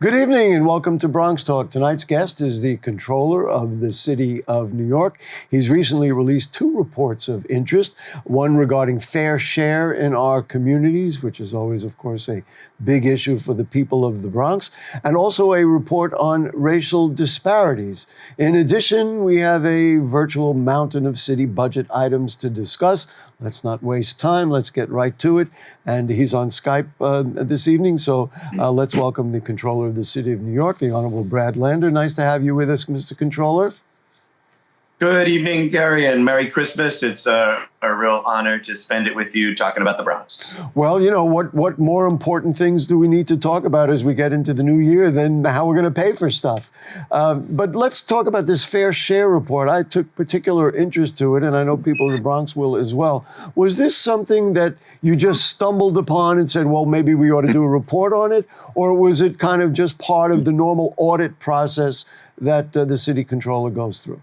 Good evening and welcome to Bronx Talk. Tonight's guest is the Comptroller of the City of New York. He's recently released two reports of interest, one regarding fair share in our communities, which is always, of course, a big issue for the people of the Bronx, and also a report on racial disparities. In addition, we have a virtual mountain of city budget items to discuss. Let's not waste time. Let's get right to it. And he's on Skype this evening, so let's welcome the Comptroller of the City of New York, the Honorable Brad Lander. Nice to have you with us, Mr. Comptroller. Good evening, Gary, and Merry Christmas. It's a real honor to spend it with you talking about the Bronx. Well, you know, what more important things do we need to talk about as we get into the new year than how we're going to pay for stuff? But let's talk about this fair share report. I took particular interest to it, and I know people in the Bronx will as well. Was this something that you just stumbled upon and said, well, maybe we ought to do a report on it? Or was it kind of just part of the normal audit process that the city controller goes through?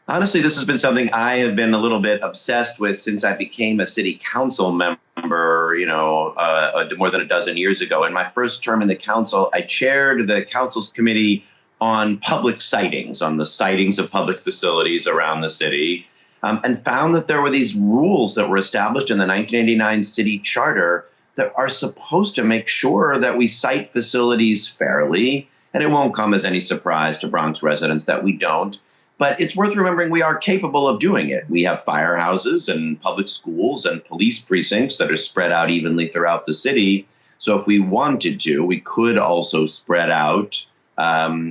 Honestly, this has been something I have been a little bit obsessed with since I became a city council member, more than a dozen years ago. In my first term in the council, I chaired the council's committee on public sightings, on the sightings of public facilities around the city, and found that there were these rules that were established in the 1989 city charter that are supposed to make sure that we site facilities fairly. And it won't come as any surprise to Bronx residents that we don't. But it's worth remembering we are capable of doing it. We have firehouses and public schools and police precincts that are spread out evenly throughout the city. So if we wanted to, we could also spread out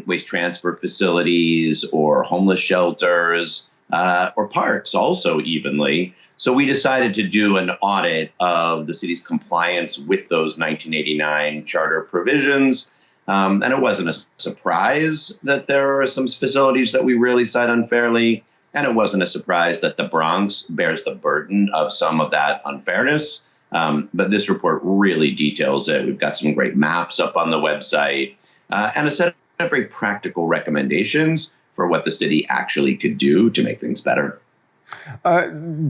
waste transfer facilities or homeless shelters or parks also evenly. So we decided to do an audit of the city's compliance with those 1989 charter provisions. And it wasn't a surprise that there are some facilities that we really cite unfairly. And it wasn't a surprise that the Bronx bears the burden of some of that unfairness. But this report really details it. We've got some great maps up on the website and a set of very practical recommendations for what the city actually could do to make things better.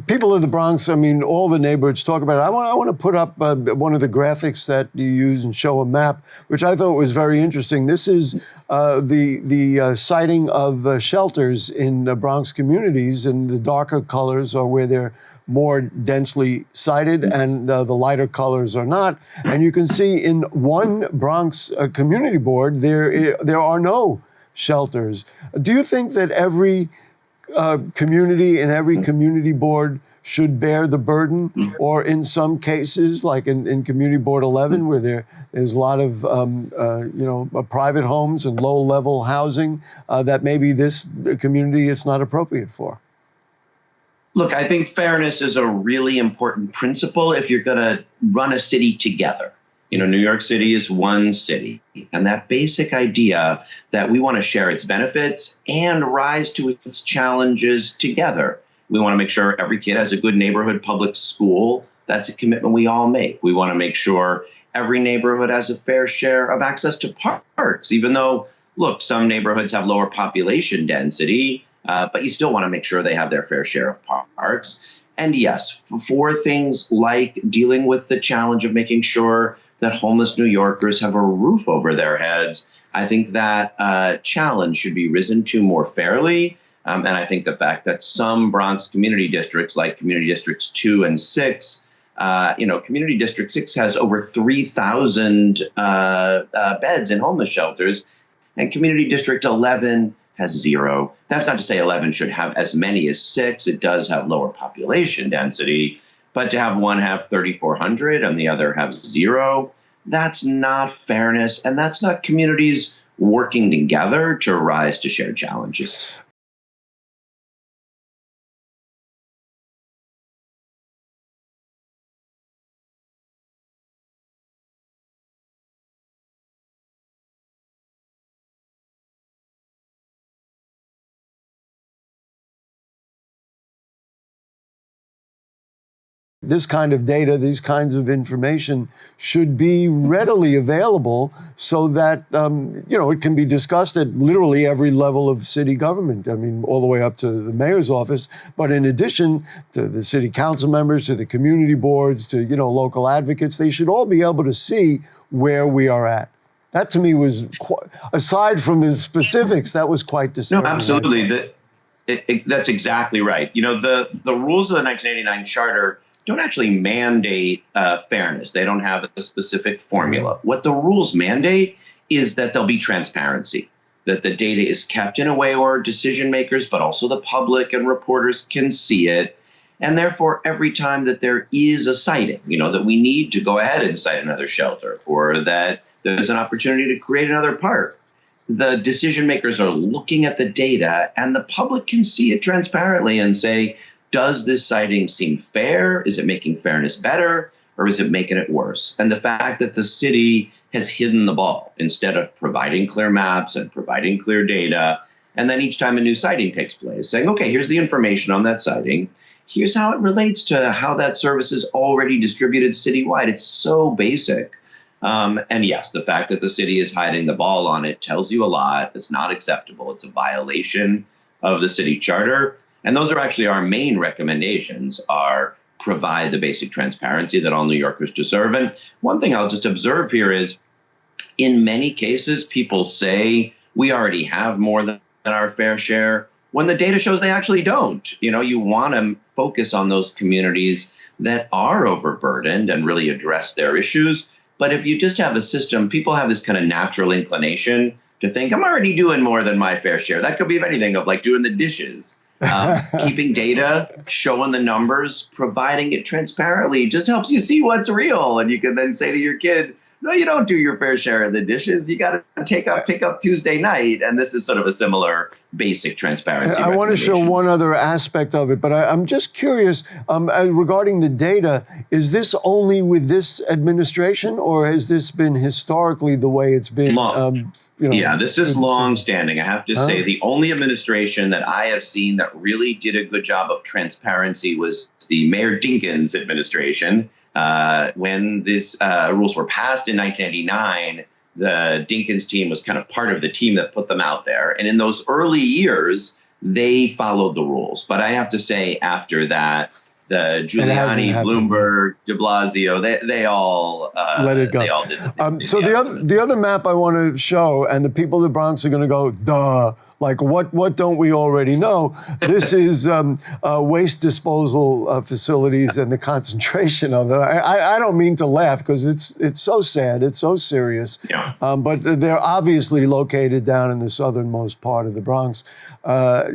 People of the Bronx, I mean, all the neighborhoods talk about it. I want to put up one of the graphics that you use and show a map, which I thought was very interesting. This is the siting of shelters in Bronx communities, and the darker colors are where they're more densely sited, and the lighter colors are not. And you can see in one Bronx community board, there are no shelters. Do you think that every community and every community board should bear the burden, or in some cases, like in Community Board 11, where there's a lot of private homes and low-level housing that maybe this community is not appropriate for? Look, I think fairness is a really important principle if you're going to run a city together. You know, New York City is one city, and that basic idea that we want to share its benefits and rise to its challenges together. We want to make sure every kid has a good neighborhood public school. That's a commitment we all make. We want to make sure every neighborhood has a fair share of access to parks, even though, look, some neighborhoods have lower population density, but you still want to make sure they have their fair share of parks. And yes, for things like dealing with the challenge of making sure that homeless New Yorkers have a roof over their heads, I think that challenge should be risen to more fairly. And I think the fact that some Bronx community districts, like Community Districts 2 and 6, Community District 6 has over 3,000 beds in homeless shelters, and Community District 11 has 0. That's not to say 11 should have as many as 6. It does have lower population density, but to have one have 3,400 and the other have 0, that's not fairness, and that's not communities working together to rise to shared challenges. This kind of data, these kinds of information should be readily available so that, it can be discussed at literally every level of city government. I mean, all the way up to the mayor's office. But in addition to the city council members, to the community boards, to, local advocates, they should all be able to see where we are at. That to me was, aside from the specifics, that was quite disturbing. No, absolutely. That's exactly right. The rules of the 1989 Charter don't actually mandate fairness. They don't have a specific formula. What the rules mandate is that there'll be transparency, that the data is kept in a way where decision makers, but also the public and reporters can see it. And therefore, every time that there is a sighting, that we need to go ahead and site another shelter, or that there's an opportunity to create another park, the decision makers are looking at the data and the public can see it transparently and say, does this sighting seem fair? Is it making fairness better, or is it making it worse? And the fact that the city has hidden the ball instead of providing clear maps and providing clear data, and then each time a new sighting takes place, saying, okay, here's the information on that sighting. Here's how it relates to how that service is already distributed citywide. It's so basic. And yes, the fact that the city is hiding the ball on it tells you a lot. It's not acceptable. It's a violation of the city charter. And those are actually our main recommendations, are provide the basic transparency that all New Yorkers deserve. And one thing I'll just observe here is, in many cases, people say we already have more than our fair share, when the data shows they actually don't. You want to focus on those communities that are overburdened and really address their issues. But if you just have a system, people have this kind of natural inclination to think, I'm already doing more than my fair share. That could be of anything, of like doing the dishes. Keeping data, showing the numbers, providing it transparently just helps you see what's real. And you can then say to your kid, no, you don't do your fair share of the dishes. You got to pick up Tuesday night. And this is sort of a similar basic transparency. I want to show one other aspect of it, but I'm just curious regarding the data. Is this only with this administration, or has this been historically the way it's been? Yeah, this is long-standing. I have to say, the only administration that I have seen that really did a good job of transparency was the Mayor Dinkins administration. When these rules were passed in 1999, the Dinkins team was kind of part of the team that put them out there. And in those early years, they followed the rules. But I have to say, after that, the Giuliani, Bloomberg, de Blasio, they all let it go. They all did so the other map I want to show, and the people of the Bronx are going to go, duh. Like, what don't we already know? This is waste disposal facilities and the concentration of them. I don't mean to laugh, because it's so sad. It's so serious. Yeah. But they're obviously located down in the southernmost part of the Bronx. I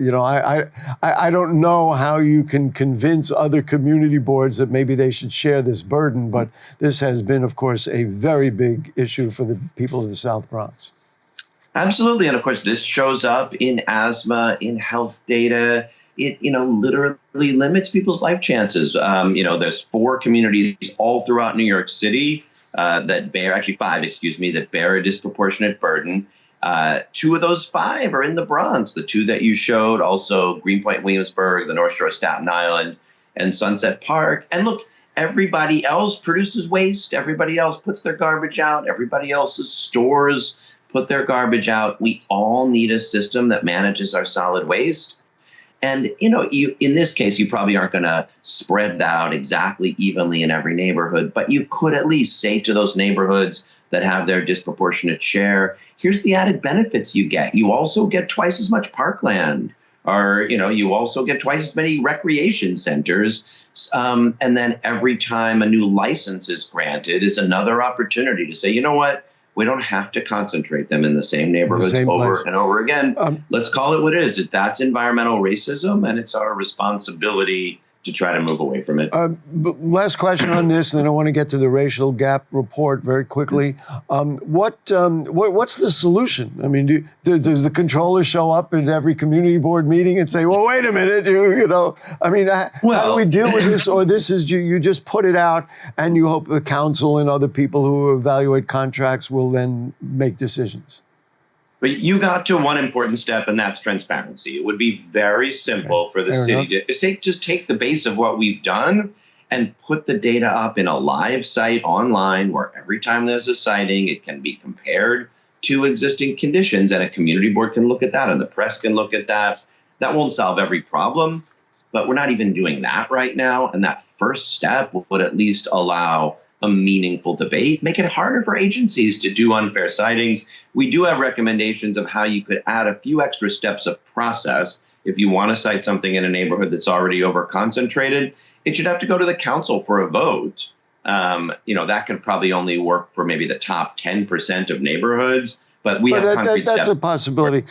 don't know how you can convince other community boards that maybe they should share this burden, but this has been, of course, a very big issue for the people of the South Bronx. Absolutely. And of course, this shows up in asthma, in health data. It, literally limits people's life chances. There's 4 communities all throughout New York City that bear, actually 5, that bear a disproportionate burden. 2 of those 5 are in the Bronx. The 2 that you showed, also Greenpoint, Williamsburg, the North Shore, Staten Island, and Sunset Park. And look, everybody else produces waste. Everybody else puts their garbage out. Everybody else's stores put their garbage out. We all need a system that manages our solid waste. And, in this case, you probably aren't going to spread that out exactly evenly in every neighborhood, but you could at least say to those neighborhoods that have their disproportionate share, here's the added benefits you get. You also get twice as much parkland, or, you also get twice as many recreation centers. And then every time a new license is granted is another opportunity to say, you know what? We don't have to concentrate them in the same neighborhoods over place. and over again. Let's call it what it is. That's environmental racism, and it's our responsibility to try to move away from it. But last question on this, and then I want to get to the racial gap report very quickly. What's the solution? I mean, does the controller show up at every community board meeting and say, "Well, wait a minute, I mean, how do we deal with this? Or this is you just put it out, and you hope the council and other people who evaluate contracts will then make decisions." But you got to one important step, and that's transparency. It would be very simple for the city to say, just take the base of what we've done and put the data up in a live site online where every time there's a sighting, it can be compared to existing conditions, and a community board can look at that and the press can look at that. That won't solve every problem, but we're not even doing that right now. And that first step would at least allow a meaningful debate, make it harder for agencies to do unfair sightings. We do have recommendations of how you could add a few extra steps of process. If you want to cite something in a neighborhood that's already over-concentrated, it should have to go to the council for a vote. That could probably only work for maybe the top 10% of neighborhoods. But we have concrete steps. That's a possibility.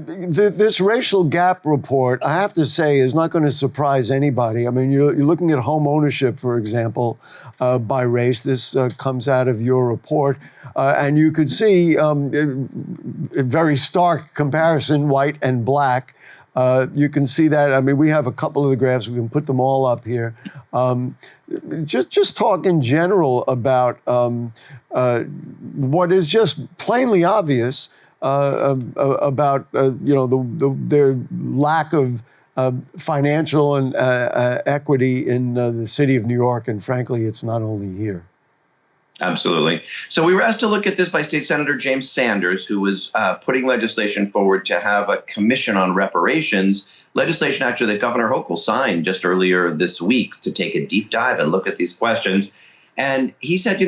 This racial gap report, I have to say, is not going to surprise anybody. I mean, you're looking at home ownership, for example, by race. This comes out of your report. And you could see a very stark comparison, white and black. You can see that. I mean, we have a couple of the graphs. We can put them all up here. Just talk in general about what is just plainly obvious about their lack of financial and equity in the city of New York, and frankly, it's not only here. Absolutely. So we were asked to look at this by State Senator James Sanders, who was putting legislation forward to have a commission on reparations, legislation actually that Governor Hochul signed just earlier this week to take a deep dive and look at these questions. And he said,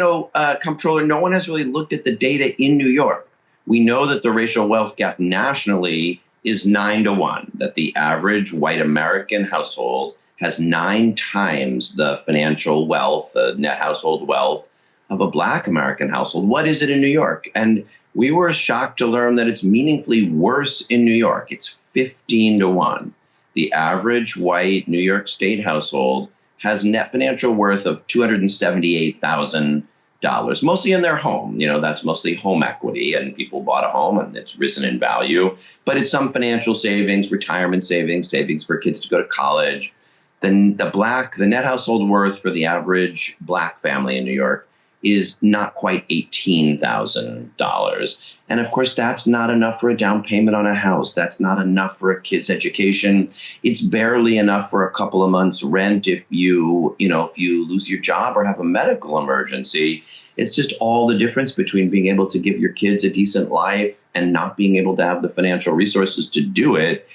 Comptroller, no one has really looked at the data in New York. We know that the racial wealth gap nationally is 9-to-1, that the average white American household has 9 times the financial wealth, the net household wealth of a Black American household. What is it in New York? And we were shocked to learn that it's meaningfully worse in New York. It's 15-to-1. The average white New York State household has net financial worth of $278,000, mostly in their home. That's mostly home equity, and people bought a home and it's risen in value. But it's some financial savings, retirement savings, savings for kids to go to college. Then the net household worth for the average Black family in New York is not quite $18,000. And of course, that's not enough for a down payment on a house. That's not enough for a kid's education. It's barely enough for a couple of months' rent if you lose your job or have a medical emergency. It's just all the difference between being able to give your kids a decent life and not being able to have the financial resources to do it,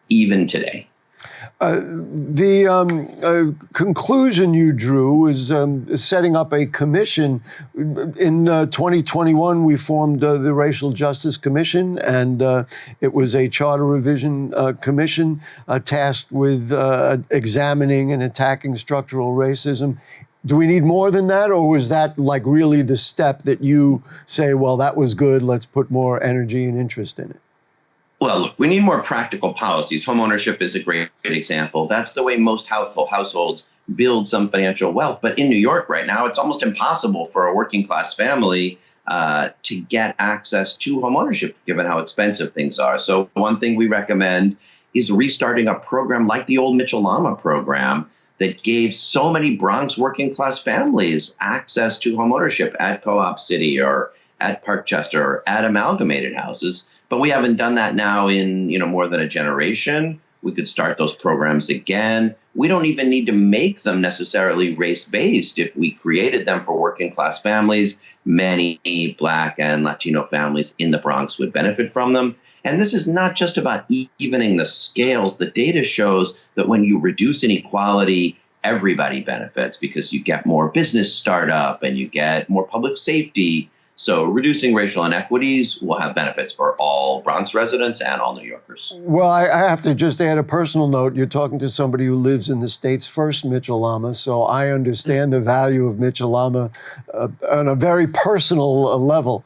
even today. The conclusion you drew is setting up a commission. In 2021, we formed the Racial Justice Commission, and it was a charter revision commission tasked with examining and attacking structural racism. Do we need more than that, or was that like really the step that you say, well, that was good, let's put more energy and interest in it? Well, look, we need more practical policies. Homeownership is a great example. That's the way most households build some financial wealth. But in New York right now, it's almost impossible for a working class family to get access to homeownership, given how expensive things are. So one thing we recommend is restarting a program like the old Mitchell-Lama program that gave so many Bronx working class families access to homeownership at Co-op City or at Parkchester or at amalgamated houses. But we haven't done that now in more than a generation. We could start those programs again. We don't even need to make them necessarily race-based. If we created them for working class families, many Black and Latino families in the Bronx would benefit from them. And this is not just about evening the scales. The data shows that when you reduce inequality, everybody benefits because you get more business startup and you get more public safety. So reducing racial inequities will have benefits for all Bronx residents and all New Yorkers. Well, I have to just add a personal note. You're talking to somebody who lives in the state's first Mitchell-Lama, so I understand the value of Mitchell-Lama on a very personal level.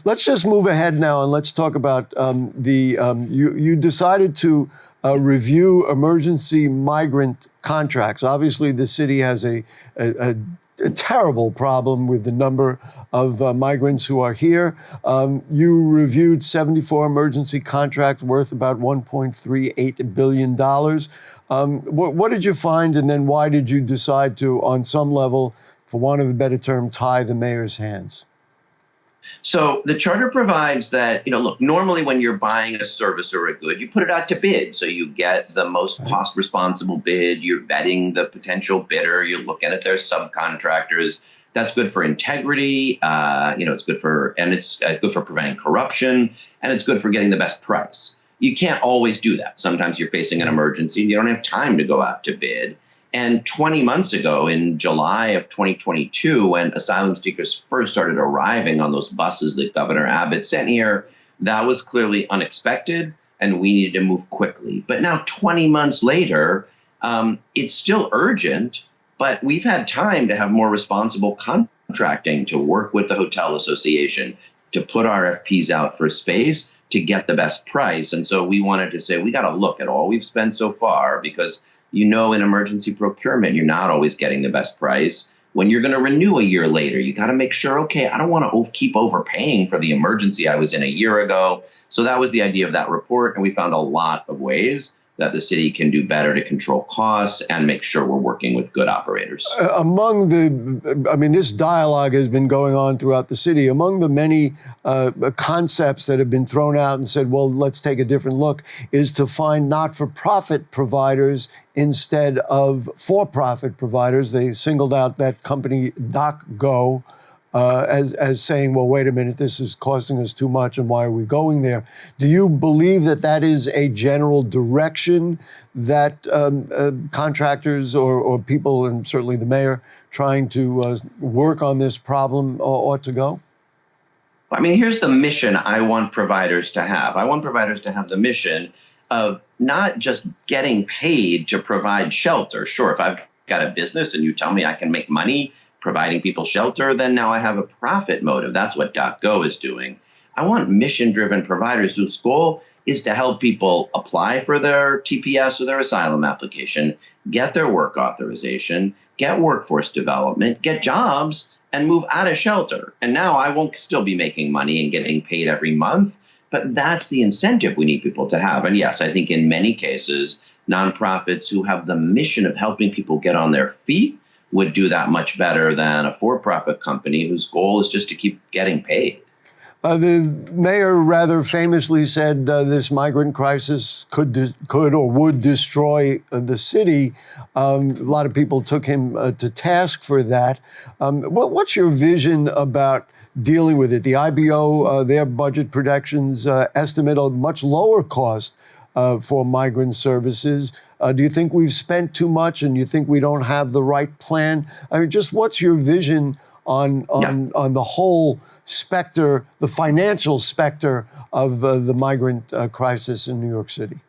Let's just move ahead now and let's talk about you decided to review emergency migrant contracts. Obviously, the city has a terrible problem with the number of migrants who are here. You reviewed 74 emergency contracts worth about $1.38 billion. What did you find, and then why did you decide to, on some level, for want of a better term, tie the mayor's hands? So the charter provides that, look, normally when you're buying a service or a good, you put it out to bid. So you get the most cost responsible bid. You're vetting the potential bidder. You're looking at their subcontractors. That's good for integrity. It's good for preventing corruption, and it's good for getting the best price. You can't always do that. Sometimes you're facing an emergency and you don't have time to go out to bid. And 20 months ago, in July of 2022, when asylum seekers first started arriving on those buses that Governor Abbott sent here, that was clearly unexpected, and we needed to move quickly. But now, 20 months later, it's still urgent, but we've had time to have more responsible contracting, to work with the Hotel Association, to put RFPs out for space, to get the best price. And so we wanted to say, we got to look at all we've spent so far, because in emergency procurement, you're not always getting the best price. When you're going to renew a year later, you got to make sure, okay, I don't want to keep overpaying for the emergency I was in a year ago. So that was the idea of that report. And we found a lot of ways that the city can do better to control costs and make sure we're working with good operators. This dialogue has been going on throughout the city. Among the many concepts that have been thrown out and said, well, let's take a different look, is to find not-for-profit providers instead of for-profit providers. They singled out that company DocGo as saying, well, wait a minute, this is costing us too much, and why are we going there? Do you believe that that is a general direction that contractors or people, and certainly the mayor, trying to work on this problem ought to go? Here's the mission I want providers to have. I want providers to have the mission of not just getting paid to provide shelter. Sure, if I've got a business and you tell me I can make money providing people shelter, then now I have a profit motive. That's what DocGo is doing. I want mission-driven providers whose goal is to help people apply for their TPS or their asylum application, get their work authorization, get workforce development, get jobs, and move out of shelter. And now I won't still be making money and getting paid every month, but that's the incentive we need people to have. And yes, I think in many cases, nonprofits who have the mission of helping people get on their feet would do that much better than a for-profit company whose goal is just to keep getting paid. The mayor rather famously said this migrant crisis could or would destroy the city. A lot of people took him to task for that. What's your vision about dealing with it? The IBO, their budget projections estimate a much lower cost for migrant services. Do you think we've spent too much, and you think we don't have the right plan? Just what's your vision on the whole specter, the financial specter of the migrant crisis in New York City?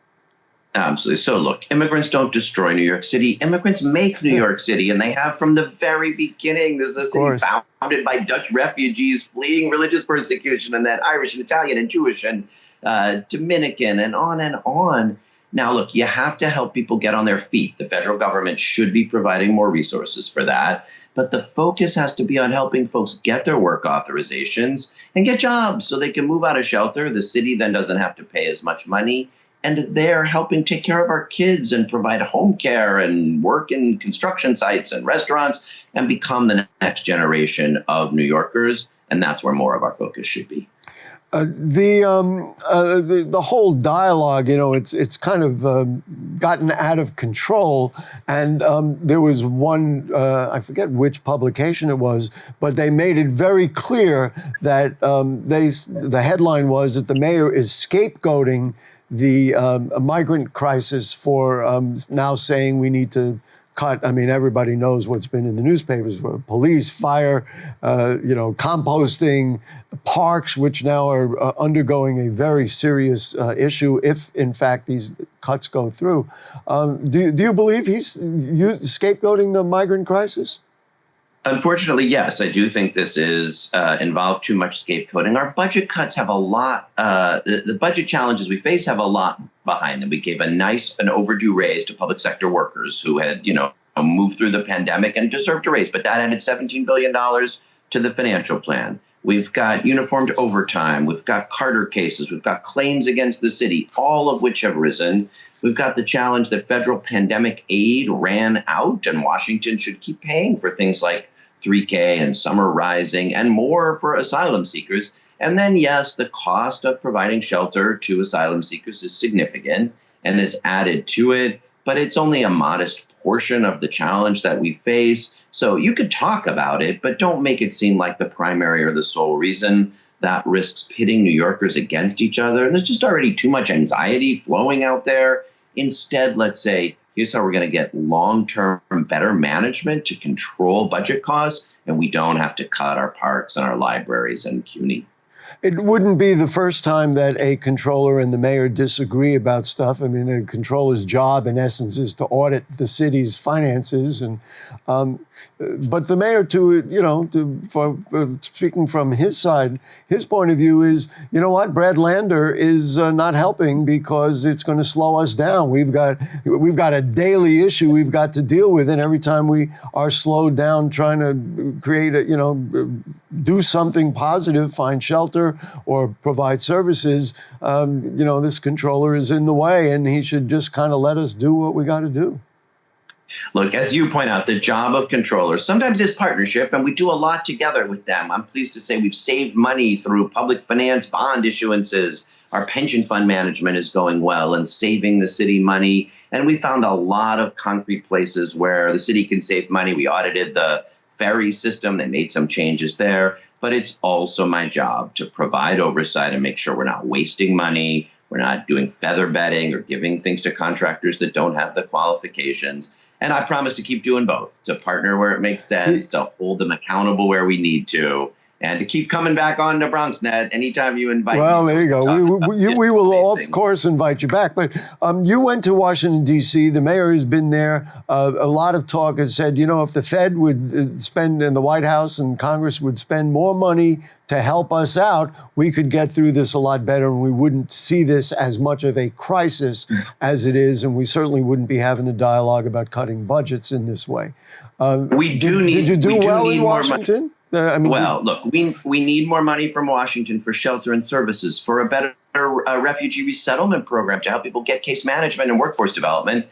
Absolutely. So look, immigrants don't destroy New York City. Immigrants make New York City, and they have from the very beginning. This is a city founded by Dutch refugees fleeing religious persecution, and then Irish and Italian and Jewish and Dominican and on and on. Now, look, you have to help people get on their feet. The federal government should be providing more resources for that. But the focus has to be on helping folks get their work authorizations and get jobs so they can move out of shelter. The city then doesn't have to pay as much money. And they're helping take care of our kids and provide home care and work in construction sites and restaurants and become the next generation of New Yorkers. And that's where more of our focus should be. The whole dialogue, it's kind of gotten out of control. And there was one, I forget which publication it was, but they made it very clear that the headline was that the mayor is scapegoating the migrant crisis for now saying we need to cut. I mean, everybody knows what's been in the newspapers: police, fire, composting, parks, which now are undergoing a very serious issue if, in fact, these cuts go through. Do you believe he's scapegoating the migrant crisis? Unfortunately, yes, I do think this is involved too much scapegoating. Our budget cuts have a lot. The budget challenges we face have a lot behind them. We gave an overdue raise to public sector workers who had, moved through the pandemic and deserved a raise, but that added $17 billion to the financial plan. We've got uniformed overtime. We've got Carter cases. We've got claims against the city, all of which have risen. We've got the challenge that federal pandemic aid ran out, and Washington should keep paying for things like 3K and Summer Rising and more for asylum seekers. And then, yes, the cost of providing shelter to asylum seekers is significant and is added to it, but it's only a modest portion of the challenge that we face. So you could talk about it, but don't make it seem like the primary or the sole reason. That risks pitting New Yorkers against each other. And there's just already too much anxiety flowing out there. Instead, let's say, here's how we're going to get long-term better management to control budget costs, and we don't have to cut our parks and our libraries and CUNY. It wouldn't be the first time that a controller and the mayor disagree about stuff. I mean, the controller's job, in essence, is to audit the city's finances, and but the mayor, speaking from his side, his point of view is, you know what, Brad Lander is not helping because it's going to slow us down. We've got a daily issue we've got to deal with, and every time we are slowed down trying to create do something positive, find shelter or provide services, this controller is in the way, and he should just kind of let us do what we got to do. Look, as you point out, the job of controllers sometimes is partnership, and we do a lot together with them. I'm pleased to say we've saved money through public finance bond issuances. Our pension fund management is going well and saving the city money. And we found a lot of concrete places where the city can save money. We audited the ferry system. They made some changes there. But it's also my job to provide oversight and make sure we're not wasting money. We're not doing feather bedding or giving things to contractors that don't have the qualifications. And I promise to keep doing both, to partner where it makes sense, to hold them accountable where we need to, and to keep coming back on to BronxNet anytime you invite me. Well, there you go. We will, of course, invite you back. But you went to Washington, D.C. The mayor has been there. A lot of talk has said, if the Fed would spend, and the White House and Congress would spend more money to help us out, we could get through this a lot better, and we wouldn't see this as much of a crisis as it is, and we certainly wouldn't be having the dialogue about cutting budgets in this way. Did you do well in Washington? Look, we need more money from Washington for shelter and services, for a better refugee resettlement program to help people get case management and workforce development.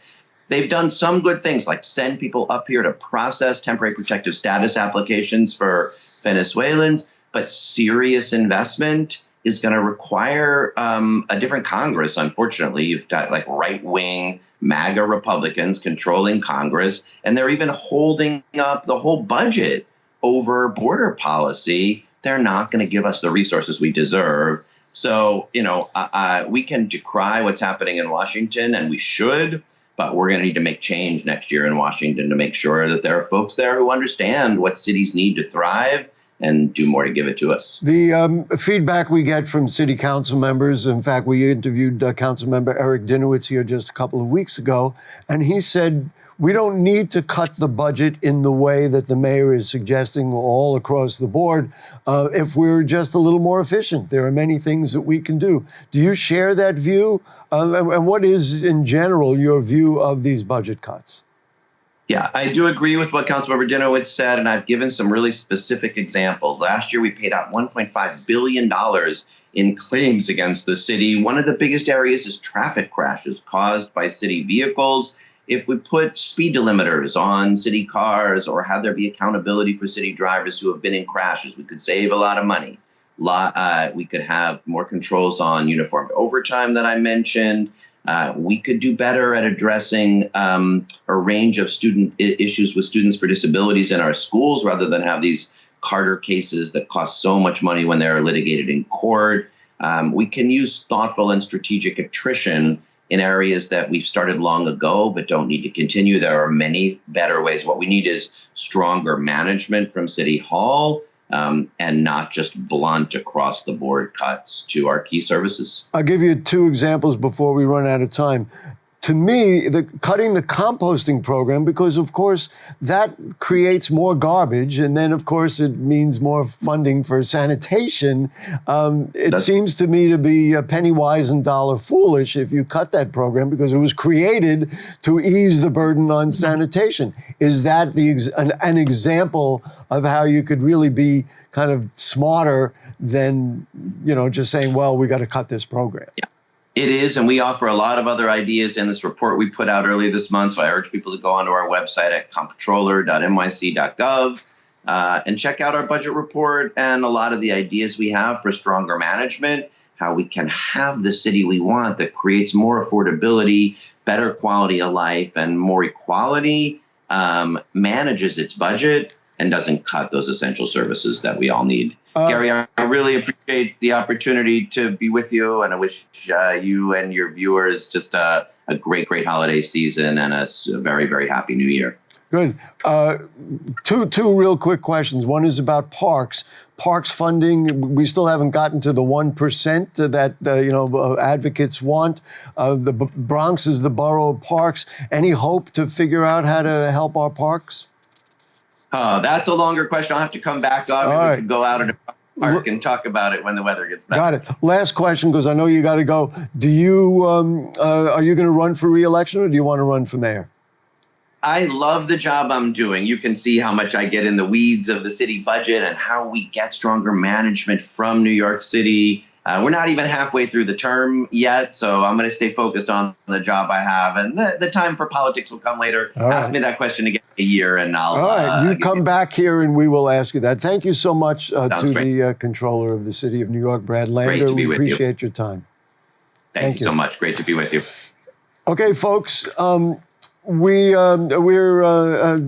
They've done some good things, like send people up here to process temporary protective status applications for Venezuelans. But serious investment is going to require a different Congress. Unfortunately, you've got right-wing MAGA Republicans controlling Congress, and they're even holding up the whole budget over border policy. They're not going to give us the resources we deserve. So, we can decry what's happening in Washington, and we should, but we're going to need to make change next year in Washington to make sure that there are folks there who understand what cities need to thrive and do more to give it to us. The feedback we get from city council members, in fact, we interviewed council member Eric Dinowitz here just a couple of weeks ago, and he said, we don't need to cut the budget in the way that the mayor is suggesting all across the board if we're just a little more efficient. There are many things that we can do. Do you share that view? And what is, in general, your view of these budget cuts? Yeah, I do agree with what Councilmember Dinowitz said, and I've given some really specific examples. Last year, we paid out $1.5 billion in claims against the city. One of the biggest areas is traffic crashes caused by city vehicles. If we put speed delimiters on city cars or have there be accountability for city drivers who have been in crashes, we could save a lot of money. We could have more controls on uniformed overtime that I mentioned. We could do better at addressing a range of student issues with students for disabilities in our schools rather than have these Carter cases that cost so much money when they're litigated in court. We can use thoughtful and strategic attrition in areas that we've started long ago but don't need to continue. There are many better ways. What we need is stronger management from City Hall, and not just blunt across the board cuts to our key services. I'll give you two examples before we run out of time. To me, cutting the composting program, because of course that creates more garbage, and then of course it means more funding for sanitation. It seems to me to be penny wise and dollar foolish if you cut that program, because it was created to ease the burden on sanitation. Is that an example of how you could really be kind of smarter than, just saying, well, we got to cut this program? Yeah. It is, and we offer a lot of other ideas in this report we put out earlier this month. So I urge people to go onto our website at comptroller.nyc.gov and check out our budget report and a lot of the ideas we have for stronger management, how we can have the city we want that creates more affordability, better quality of life, and more equality, manages its budget, and doesn't cut those essential services that we all need. Gary, I really appreciate the opportunity to be with you, and I wish you and your viewers just a great, great holiday season and a very, very happy new year. Good. Two real quick questions. One is about parks. Parks funding, we still haven't gotten to the 1% that advocates want. The Bronx is the borough of parks. Any hope to figure out how to help our parks? That's a longer question. I'll have to come back on. All right. We can go out in the park and talk about it when the weather gets better. Got it. Last question, because I know you got to go. Do you are you going to run for re-election, or do you want to run for mayor? I love the job I'm doing. You can see how much I get in the weeds of the city budget and how we get stronger management from New York City. We're not even halfway through the term yet, so I'm going to stay focused on the job I have, and the time for politics will come later. Ask me that question again in a year, and I'll. All right, you come back here, and we will ask you that. Thank you so much to the Comptroller of the City of New York, Brad Lander. Great to be with you. We appreciate your time. Thank you so much. Great to be with you. Okay, folks. We're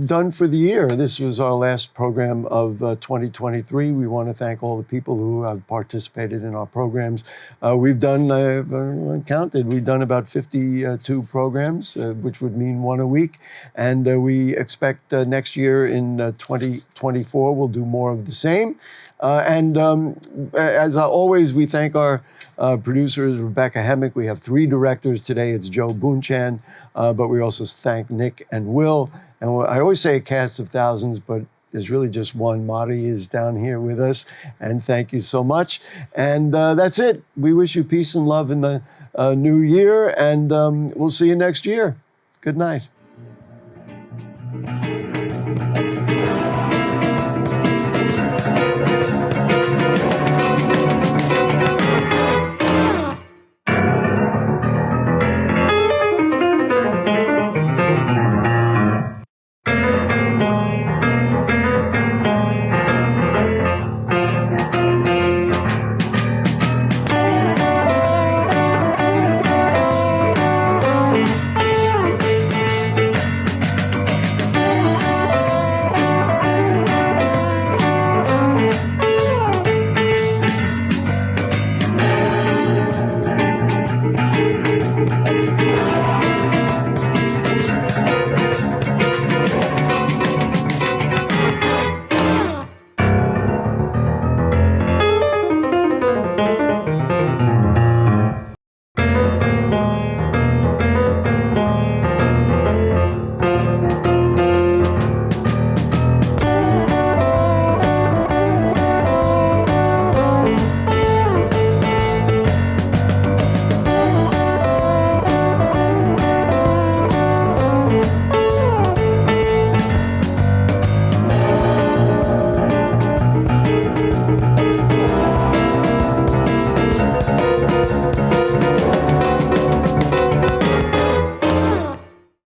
done for the year. This was our last program of 2023. We want to thank all the people who have participated in our programs. We've done, counted, we've done about 52 programs, which would mean one a week. And we expect next year in 2024, we'll do more of the same. And as always, we thank our producers, Rebecca Hemmick. We have 3 directors today. It's Joe Boonchan, but we also thank Nick and Will. And I always say a cast of thousands, but there's really just one. Marty is down here with us, and thank you so much. And that's it. We wish you peace and love in the new year, and we'll see you next year. Good night.